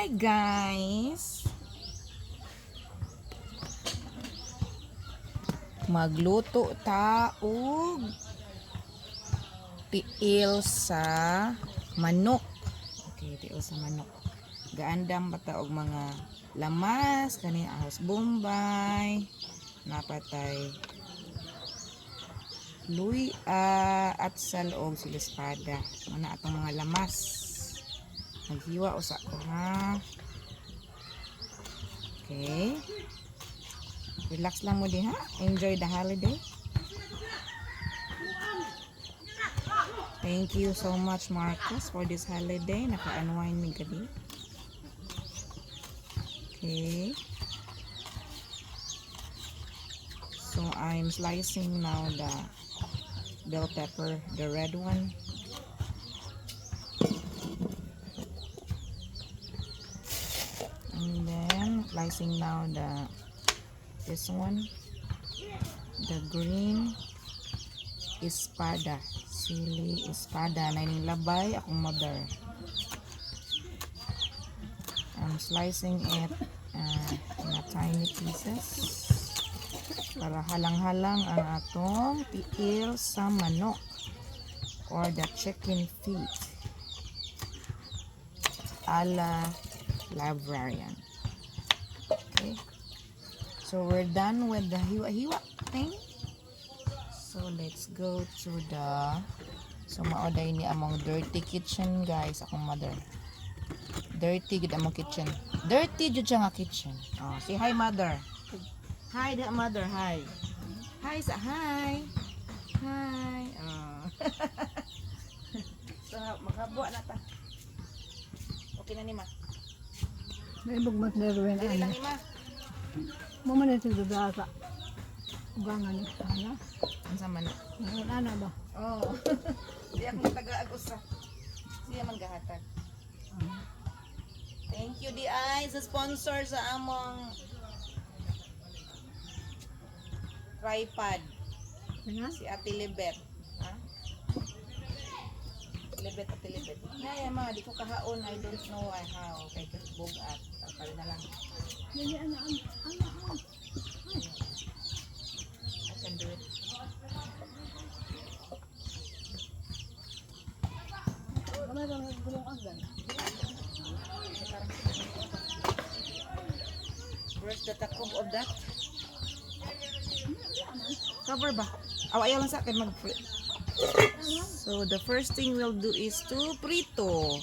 Hi guys! Magluto taog tiil sa manok. Okay, tiil sa manok. Gaandam bata og mga lamas, kani ahos bombay, napatay luya at salog silispada. Mana atong mga lamas. Maghiwa usa ko ha. Okay. Relax lang mo din ha. Enjoy the holiday. Thank you so much Marcus for this holiday. Naka-unwind mi gadi. Okay. So I'm slicing now the bell pepper, the red one. And then slicing now this one, the green espada, sili espada na nilabay akong mother. I'm slicing it in a tiny pieces para halang-halang ang atong tiil sa manok or the chicken feet a la librarian. Okay, so we're done with the hiwa-hiwa thing. So let's go to the maoday ni among dirty kitchen guys. Akong mother dirty gid among kitchen, dirty jud siya nga kitchen. Oh, say hi mother. Hi da mother, hi. Hi sa hi. Hi. Oh. So makabuo na ta. Okay na ni ma. May bugmat na rin Dili lang ni ma. Mo man ito dudasa. Ugangan ni sana. Unsa man? Ano ba? Oh. Di ako taga-agos ra. Siya man gahatag. Thank you DI sa sponsor sa among tripod. Si Ate Libet. Ha? Libet Ate Libet. Ngaya ma, di ko kahaon. I don't know how. Kay kasbog at tapal na lang. Hindi ano. I can do it. Kamay ba gulong agad? Where's the takog of that? Cover ba? Ayaw lang sa akin mag-free. So the first thing we'll do is to prito.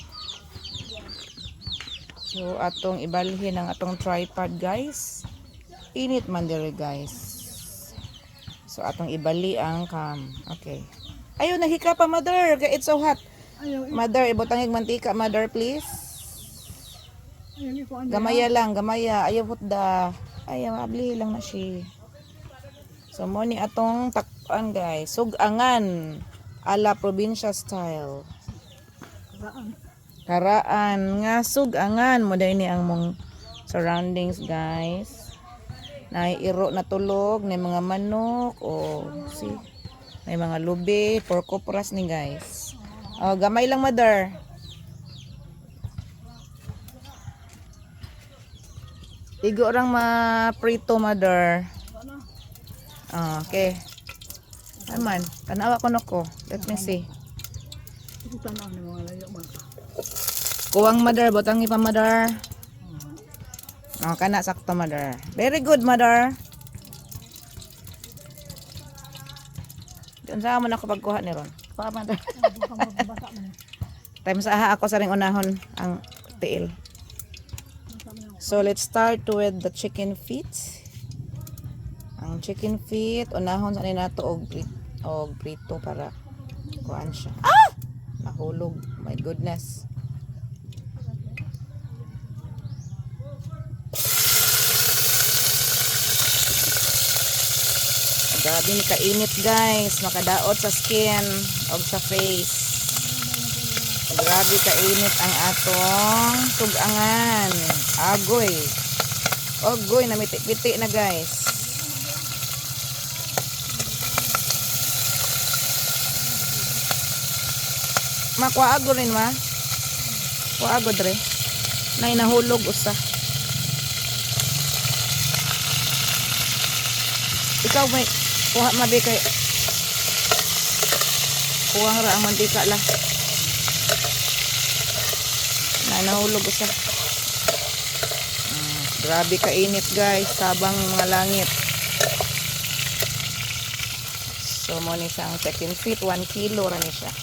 So atong ibalhin ang atong tripod guys. Init man dire guys. So atong ibali ang cam. Okay. Ayun nahika pa mother. It's so hot. Mother, ibutang ig mantika mother please. Gamaya lang, gamaya. Ayaw hutda. Ayaw, abli lang na siya. So, mo ni atong takpan guys. Sugangan. Ala probinsya style. Karaan. Nga sugangan. Mo dahil ni ang mong surroundings guys. Naiiro na tulog. May mga manok. O, see. May mga lubi. Pork opras ni guys. O, gamay lang mother. Tigo orang ma-prito mother. Okay. Aman, tanawa ko nako. Let me see. Kuwang mother, botang ipa mother. Oh, kana sakto mother. Very good mother. Diyan sa mo na kapag kuha ni ron. Kuha mother. Time sa aha ako sa ring unahon ang tiil. So let's start with the chicken feet. Ang chicken feet unahon sa nato og prito para kuan siya. Ah! Nahulog. My goodness. Grabe ni kainit guys, makadaot sa skin o sa face. Grabe kainit ang atong sugangan. Agoy. Ogoy na miti-piti na guys. Makuha ago rin ma. Kuha ago dre. Nay nahulog usa. Ikaw may kuha mabi kay kuha ra ang mantika la. Nay nahulog usa. Grabe ka init guys, sabang mga langit. So mo ni siyang chicken feet, 1 kilo ra ni siya.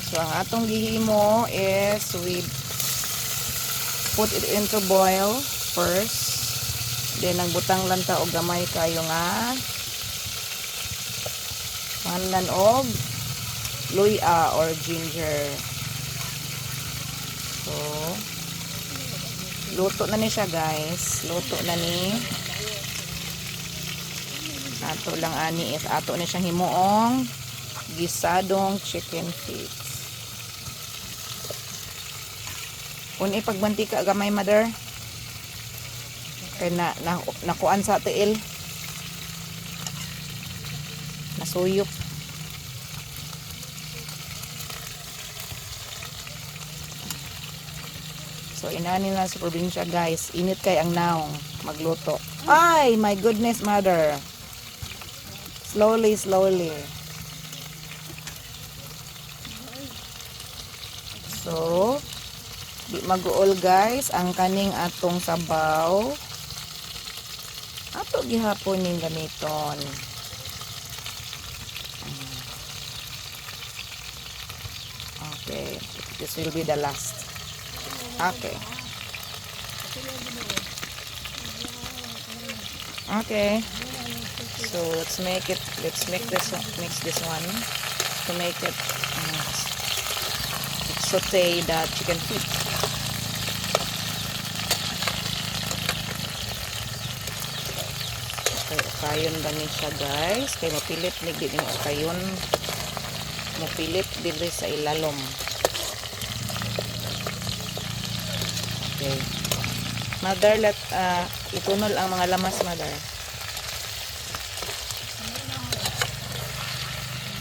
So ang atong gihimo is we put it into boil first. Then nagbutang lang ta og gamay kayo nga panlan og luya or ginger. So luto na ni siya guys. Luto na ni. Ato lang ani is ato na siyang himuong gisadong chicken feet. Uni pagmantika gamay mother. Kay nakuan sa tiil. Nasuyok. So inani na sa probinsya guys. Init kay ang naong magluto. Ay, my goodness mother. Slowly, slowly. So, di mag-uol guys ang kaning atong sabaw. Ato gihapon ning gamiton. Okay, this will be the last. Okay. Okay. So let's make this one to make it saute the chicken feet. Okay, kayon gani siya guys. Kay mapilit ni gid ning kayon. Mapilit diri sa ilalom. Okay. Mother, let itunol ang mga lamas, mother.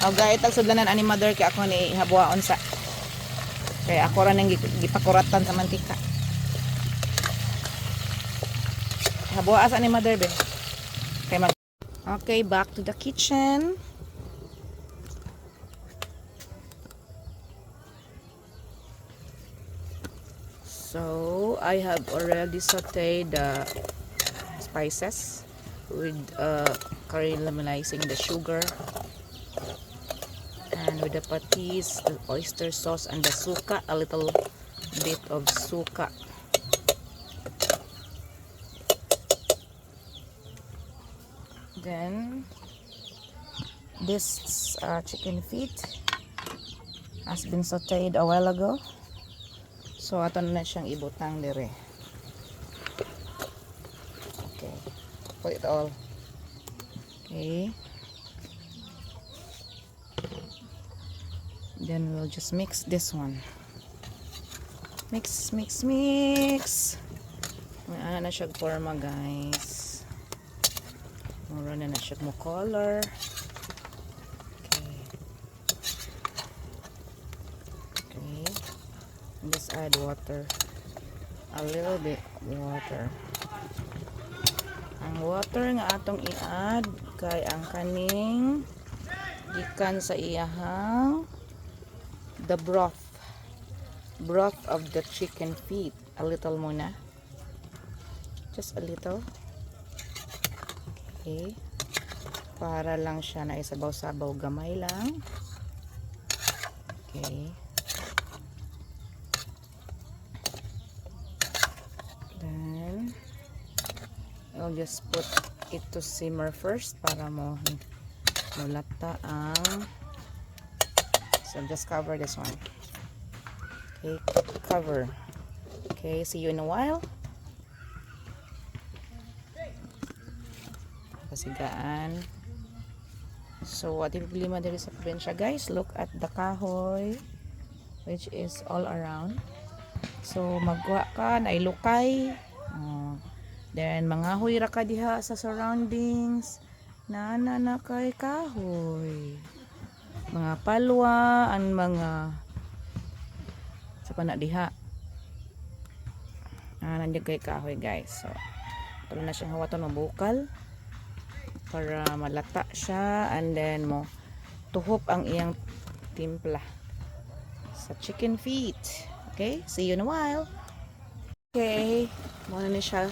O gayet ang sudlanan ani mother kay ako ni habuaon sa. Kay ako ra nang gipakuratan sa mantika. Habua asa ni mother be. Kay mag Okay, back to the kitchen. So, I have already sauteed the spices with caramelizing the sugar and with the patis, the oyster sauce and the suka, a little bit of suka. Then this chicken feet has been sauteed a while ago. So ato na siyang ibutang dire. Okay. Put it all. Okay. Then we'll just mix this one. Mix, mix, mix. May ana na siya forma guys. Mura na siya mo color. Just add water, a little bit water. Ang water nga atong i-add kay ang kaning gikan sa iyahang the broth of the chicken feet. A little muna, just a little. Okay, para lang siya na isabaw-sabaw, gamay lang. Okay. I'll just put it to simmer first para mulata ang. So just cover this one. Okay, cover. Okay, see you in a while. Pasigaan. So what problema diri sa probinsya guys, look at the kahoy which is all around. So magwa ka na ilukay. Then mangahoy ra ka diha sa surroundings. Na kay kahoy. Mga palwa, ang mga sa pa na diha. Nandiyan kay kahoy guys. So, ito na siyang hawaton mabukal para malata siya, and then mo tuhop ang iyang timpla sa chicken feet. Okay, see you in a while. Okay, muna ni siya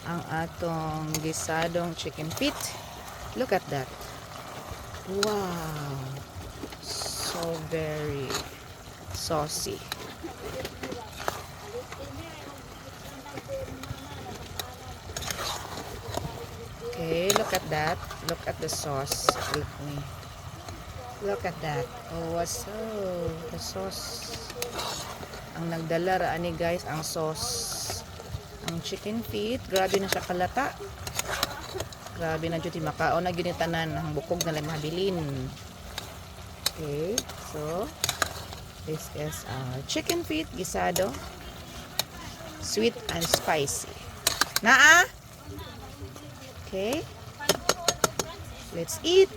ang atong gisadong chicken feet. Look at that. Wow, so very saucy. Okay, look at that. Look at the sauce. Look me. Look at that. Oh, what's so? The sauce. Ang nagdala ra ani guys, ang sauce. Ang chicken feet, grabe na siya kalata. Grabe na jud makaon na gyud ni tanan, ang bukog na lang mabilin. Okay, so this is our chicken feet gisado. Sweet and spicy. Naa? Okay. Let's eat.